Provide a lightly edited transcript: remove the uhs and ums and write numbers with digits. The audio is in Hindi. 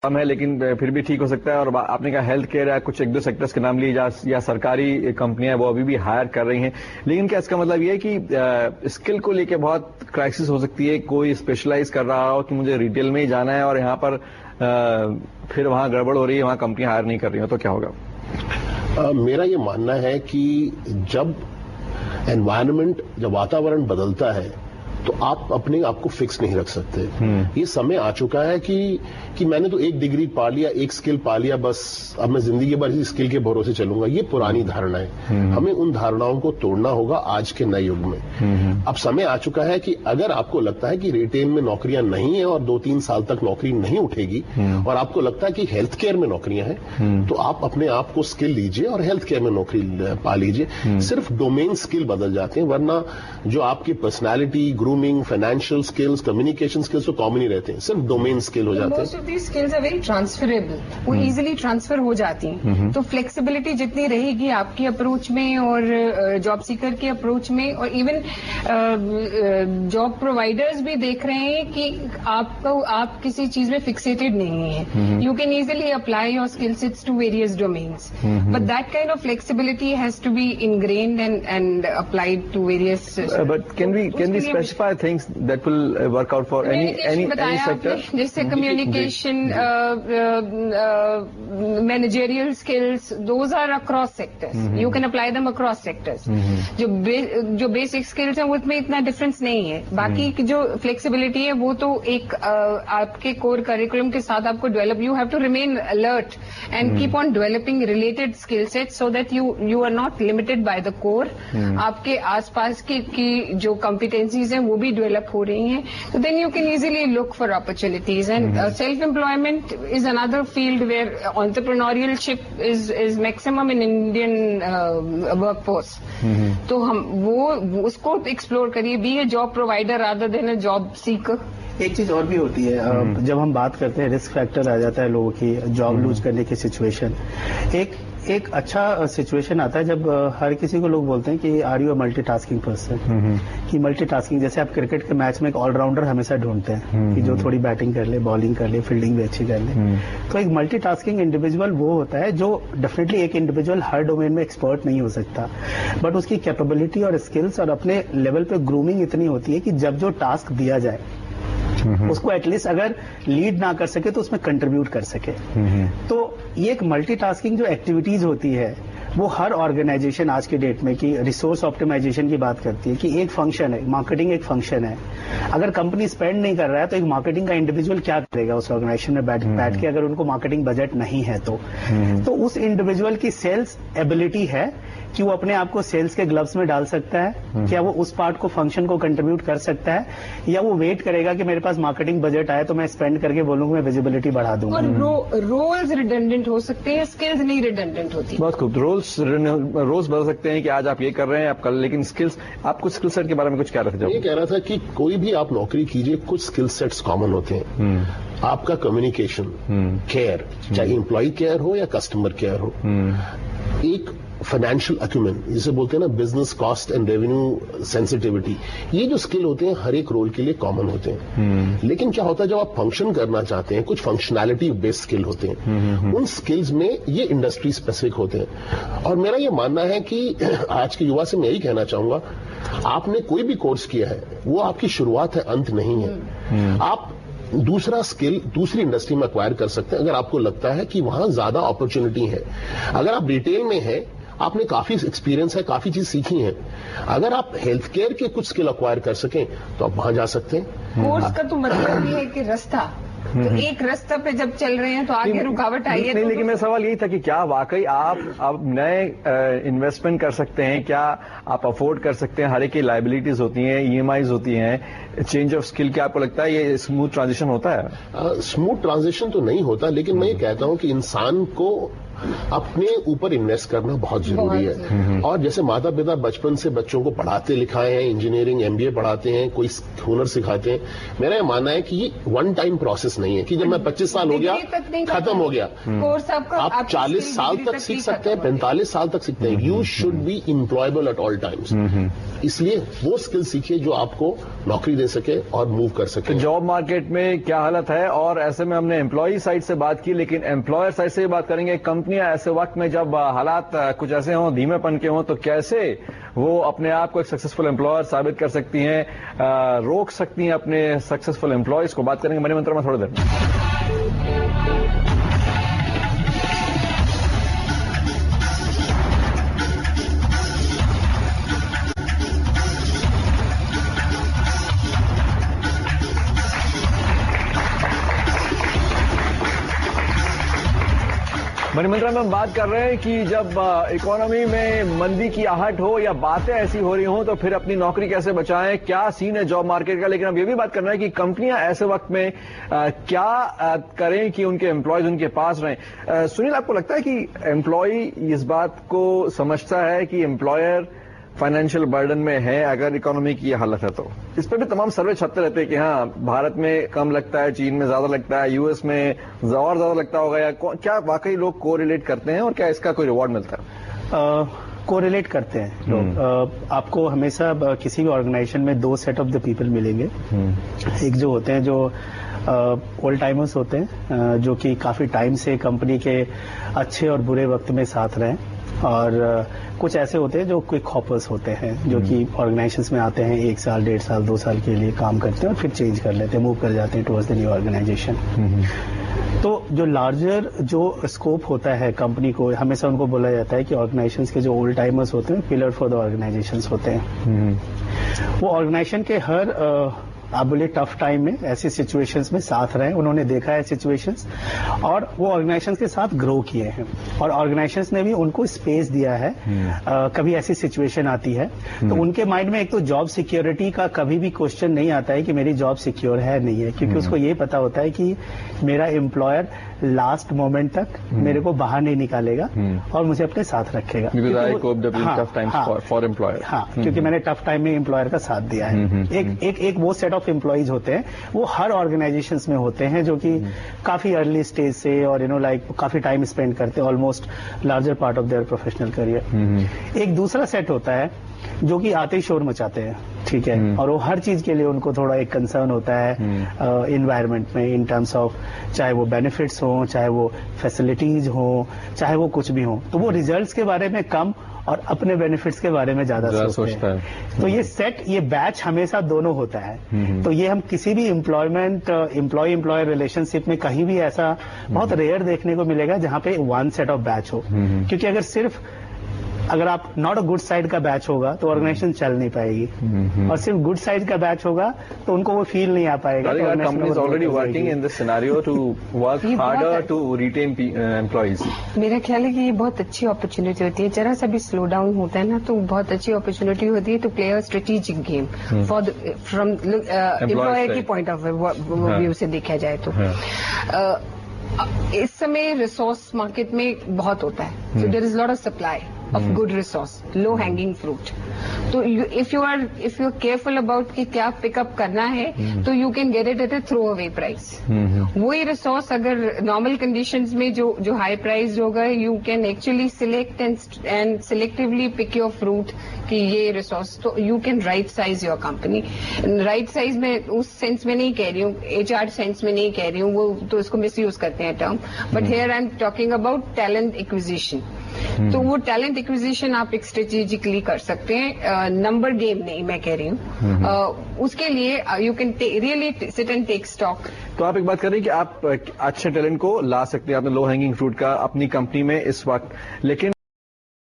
कम है लेकिन फिर भी ठीक हो सकता है। और आपने कहा हेल्थ केयर या कुछ एक दो सेक्टर्स के नाम लिए या सरकारी कंपनियां वो अभी भी हायर कर रही हैं, लेकिन क्या इसका मतलब ये है कि स्किल को लेके बहुत क्राइसिस हो सकती है? कोई स्पेशलाइज कर रहा हो कि मुझे रिटेल में ही जाना है और यहाँ पर फिर वहां गड़बड़ हो रही है, वहां कंपनियां हायर नहीं कर रही हो, तो क्या होगा? मेरा ये मानना है कि जब एनवायरनमेंट, जब वातावरण बदलता है तो आप अपने आप को फिक्स नहीं रख सकते। ये समय आ चुका है कि मैंने तो एक डिग्री पा लिया, एक स्किल पा लिया, बस अब मैं जिंदगी भर इसी स्किल के भरोसे चलूंगा। ये पुरानी धारणा है। हमें उन धारणाओं को तोड़ना होगा आज के नए युग में। अब समय आ चुका है कि अगर आपको लगता है कि रिटेल में नौकरियां नहीं है और 2-3 साल तक नौकरी नहीं उठेगी और आपको लगता है कि हेल्थ केयर में नौकरियां हैं, तो आप अपने आप को स्किल लीजिए और हेल्थ केयर में नौकरी पा लीजिए। सिर्फ डोमेन स्किल बदल जाते हैं, वरना जो आपकी personality, grooming, financial skills, communication skills तो कॉमन ही रहते हैं, सिर्फ डोमेन स्किल हो जाते हैं। Most of these skills are very transferable, वो इजीली ट्रांसफर हो जाती हैं। तो फ्लेक्सिबिलिटी जितनी रहेगी आपकी अप्रोच में और जॉब सीकर के अप्रोच में, और इवन जॉब प्रोवाइडर्स भी देख रहे हैं कि आप किसी चीज में फिक्सेटेड नहीं है। You can easily apply your skill sets to various domains, but that kind of flexibility has to be ingrained and applied to various. But can we specify things that will work out for any sector? जैसे communication, managerial skills, those are across sectors. You can apply them across sectors. जो basic skills हैं वो उसमें इतना difference नहीं है। बाकी की जो flexibility है वो तो एक आपके core curriculum के साथ आपको develop, you have to remain alert and keep on developing related skill sets so that you are not limited by the core. आपके आसपास की जो competencies हैं वो भी डेवलप हो रही हैं, तो then you can easily look for opportunities. And self employment is another field where entrepreneurialship is maximum in Indian workforce. तो हम वो उसको एक्सप्लोर करिए, be a job provider rather than a job seeker. एक चीज और भी होती है, जब हम बात करते हैं रिस्क फैक्टर आ जाता है लोगों की जॉब लूज करने की सिचुएशन। एक अच्छा सिचुएशन आता है जब हर किसी को लोग बोलते हैं कि are you a multitasking person, कि मल्टीटास्किंग, जैसे आप क्रिकेट के मैच में एक ऑलराउंडर हमेशा ढूंढते हैं कि जो थोड़ी बैटिंग कर ले, बॉलिंग कर ले, फील्डिंग भी अच्छी कर ले। तो एक मल्टीटास्किंग इंडिविजुअल वो होता है जो डेफिनेटली एक इंडिविजुअल हर डोमेन में एक्सपर्ट नहीं हो सकता, बट उसकी कैपेबिलिटी और स्किल्स और अपने लेवल पे ग्रूमिंग इतनी होती है कि जब जो टास्क दिया जाए उसको एटलीस्ट अगर लीड ना कर सके तो उसमें कंट्रीब्यूट कर सके। तो ये एक मल्टीटास्किंग जो एक्टिविटीज होती है वो हर ऑर्गेनाइजेशन आज के डेट में कि रिसोर्स ऑप्टिमाइजेशन की बात करती है कि एक फंक्शन है, मार्केटिंग एक फंक्शन है। अगर कंपनी स्पेंड नहीं कर रहा है तो एक मार्केटिंग का इंडिविजुअल क्या करेगा उस ऑर्गेनाइजेशन में बैठ के, अगर उनको मार्केटिंग बजट नहीं है तो उस इंडिविजुअल की सेल्स एबिलिटी है कि वो अपने आप को सेल्स के ग्लव्स में डाल सकता है, क्या वो उस पार्ट को फंक्शन को कंट्रीब्यूट कर सकता है, या वो वेट करेगा कि मेरे पास मार्केटिंग बजट आए तो मैं स्पेंड करके बोलूंगा मैं विजिबिलिटी बढ़ा दूंगा। और रोल्स रिडंडेंट हो सकते हैं, स्किल्स नहीं रिडंडेंट होती। बहुत खूब। रोल्स बदल सकते हैं कि आज आप ये कर रहे हैं आप कल, लेकिन स्किल्स, आप कुछ स्किल सेट के बारे में कुछ कह रहे थे? ये कह रहा था कि कोई भी आप नौकरी कीजिए, कुछ स्किल सेट्स कॉमन होते हैं। आपका कम्युनिकेशन, केयर, चाहे एम्प्लॉय केयर हो या कस्टमर केयर हो, एक फाइनेंशियल अक्यूमेंट जिसे बोलते हैं ना, business cost and revenue sensitivity, ये जो स्किल होते हैं हर एक रोल के लिए कॉमन होते हैं। लेकिन क्या होता है जब आप फंक्शन करना चाहते हैं, कुछ फंक्शनैलिटी बेस्ड स्किल होते हैं, उन स्किल्स में ये इंडस्ट्री स्पेसिफिक होते हैं। और मेरा ये मानना है कि आज के युवा से मैं यही कहना चाहूंगा, आपने कोई भी कोर्स किया है वो आपकी शुरुआत है, अंत नहीं है। आप दूसरा स्किल दूसरी इंडस्ट्री में एक्वायर कर सकते हैं अगर आपको लगता है कि वहां ज्यादा अपॉर्चुनिटी है। अगर आप रिटेल में है, आपने काफी एक्सपीरियंस है, काफी चीज सीखी है, अगर आप हेल्थ केयर के कुछ स्किल एक्वायर कर सकें तो आप वहां जा सकते हैं। कोर्स का तो मतलब ये है कि रास्ता, तो एक रास्ता पे जब चल रहे हैं तो आगे रुकावट आई है। नहीं, लेकिन मेरा सवाल यही था कि क्या वाकई आप नए इन्वेस्टमेंट कर सकते हैं, क्या आप अफोर्ड कर सकते हैं? हर एक की लाइबिलिटीज होती हैं, ईएमआईज होती हैं, चेंज ऑफ स्किल, क्या आपको लगता है ये स्मूथ ट्रांजिशन होता है? स्मूथ ट्रांजिशन तो नहीं होता, लेकिन मैं ये कहता हूं कि इंसान को अपने ऊपर इन्वेस्ट करना बहुत जरूरी है। और जैसे माता पिता बचपन से बच्चों को पढ़ाते लिखाए हैं, इंजीनियरिंग MBA पढ़ाते हैं, कोई हुनर सिखाते हैं, मेरा ये मानना है कि ये वन टाइम प्रोसेस नहीं है कि जब मैं 25 साल हो गया खत्म हो गया। कोर्स आप 40 साल तक सीख सकते हैं, 45 साल तक सीखते हैं। You should be employable at all times. इसलिए वो स्किल सीखिए जो आपको नौकरी दे सके और मूव कर सके। तो जॉब मार्केट में क्या हालत है, और ऐसे में हमने एम्प्लॉय साइड से बात की, लेकिन एम्प्लॉयर साइड से भी बात करेंगे। कंपनियां ऐसे वक्त में जब हालात कुछ ऐसे हों, धीमेपन के हों, तो कैसे वो अपने आप को एक सक्सेसफुल एम्प्लॉयर साबित कर सकती हैं, रोक सकती हैं अपने सक्सेसफुल एम्प्लॉयज को। बात करेंगे मनी मंत्र में थोड़ी देर में। मनी मंत्रा में हम बात कर रहे हैं कि जब इकोनॉमी में मंदी की आहट हो या बातें ऐसी हो रही हों, तो फिर अपनी नौकरी कैसे बचाएं, क्या सीन है जॉब मार्केट का। लेकिन अब ये भी बात करना है कि कंपनियां ऐसे वक्त में क्या करें कि उनके एम्प्लॉयज उनके पास रहें। सुनील, आपको लगता है कि एम्प्लॉय इस बात को समझता है कि एम्प्लॉयर फाइनेंशियल बर्डन में है अगर इकोनॉमी की हालत है? तो इस पर भी तमाम सर्वे छपते रहते हैं कि हाँ, भारत में कम लगता है, चीन में ज्यादा लगता है, US में और ज्यादा लगता होगा, या क्या वाकई लोग कोरिलेट करते हैं और क्या इसका कोई रिवॉर्ड मिलता है? कोरिलेट करते हैं लोग। आपको हमेशा किसी भी ऑर्गेनाइजेशन में दो सेट ऑफ द पीपल मिलेंगे। एक जो होते हैं जो ओल्ड टाइमर्स होते हैं, जो कि काफी टाइम से कंपनी के अच्छे और बुरे वक्त में साथ रहे, और कुछ ऐसे होते हैं जो क्विक हॉपर्स होते हैं, जो कि ऑर्गेनाइजेशंस में आते हैं 1 साल, 1.5 साल, 2 साल के लिए काम करते हैं और फिर चेंज कर लेते हैं, मूव कर जाते हैं टुवर्ड्स द न्यू ऑर्गेनाइजेशन। तो जो लार्जर जो स्कोप होता है कंपनी को, हमेशा उनको बोला जाता है कि ऑर्गेनाइजेशंस के जो ओल्ड टाइमर्स होते हैं पिलर फॉर द ऑर्गेनाइजेशंस होते हैं। वो ऑर्गेनाइजेशन के हर आप बोलिए टफ टाइम में, ऐसी सिचुएशंस में साथ रहे, उन्होंने देखा है सिचुएशंस, और वो ऑर्गेनाइजेशंस के साथ ग्रो किए हैं, और ऑर्गेनाइजेशंस ने भी उनको स्पेस दिया है। कभी ऐसी सिचुएशन आती है तो उनके माइंड में एक तो जॉब सिक्योरिटी का कभी भी क्वेश्चन नहीं आता है कि मेरी जॉब सिक्योर है नहीं है, क्योंकि उसको ये पता होता है कि मेरा एम्प्लॉयर लास्ट मोमेंट तक मेरे को बाहर नहीं निकालेगा और मुझे अपने साथ रखेगा। क्योंकि मैंने टफ टाइम में एम्प्लॉयर का साथ दिया है। एक वो सेट ऑफ एम्प्लॉइज होते हैं, वो हर ऑर्गेनाइजेशंस में होते हैं, जो कि काफी अर्ली स्टेज से और काफी टाइम स्पेंड करते हैं, almost larger part of their professional career. एक दूसरा सेट होता है जो कि आते ही शोर मचाते हैं, ठीक है, और वो हर चीज के लिए उनको थोड़ा एक कंसर्न होता है इन्वायरमेंट में, इन टर्म्स ऑफ चाहे वो बेनिफिट्स हो, चाहे वो फैसिलिटीज हो, चाहे वो कुछ भी हो, तो वो रिजल्ट्स के बारे में कम और अपने बेनिफिट्स के बारे में ज्यादा सोचते हैं। तो ये सेट, ये बैच हमेशा दोनों होता है। तो ये हम किसी भी एम्प्लॉयर रिलेशनशिप में कहीं भी ऐसा बहुत रेयर देखने को मिलेगा जहां पे वन सेट ऑफ बैच हो, क्योंकि अगर आप नॉट अ गुड साइड का बैच होगा तो ऑर्गेनाइजेशन चल नहीं पाएगी, और सिर्फ गुड साइड का बैच होगा तो उनको वो फील नहीं आ पाएगा। Companies already working in this scenario to work harder to retain employees. मेरा ख्याल है कि ये बहुत अच्छी अपॉर्चुनिटी होती है। जरा सा भी स्लो डाउन होता है ना, तो बहुत अच्छी अपॉर्चुनिटी होती है to play a strategic game for from employer की पॉइंट ऑफ व्यू से देखा जाए तो। इस समय रिसोर्स मार्केट में बहुत होता है, so there is lot of supply of good resource, low hanging fruit. तो if you are careful about कि क्या पिकअप करना है, तो you can get it at a throw away price. वही रिसोर्स अगर नॉर्मल कंडीशंस में जो हाई प्राइस होगा, you can actually select and selectively pick your fruit कि ये रिसोर्स, तो you can right size your company. right size में उस सेंस में नहीं कह रही हूँ, HR सेंस में नहीं कह रही हूँ, वो तो इसको मिस यूज करते हैं term, but here I am talking about talent acquisition. तो वो टैलेंट एक्विजिशन आप एक स्ट्रेटेजिकली कर सकते हैं, नंबर गेम नहीं मैं कह रही हूँ। उसके लिए you can really sit and take stock. तो आप एक बात कर रही हैं कि आप अच्छे टैलेंट को ला सकते हैं, आपने लो हैंगिंग फ्रूट का अपनी कंपनी में इस वक्त, लेकिन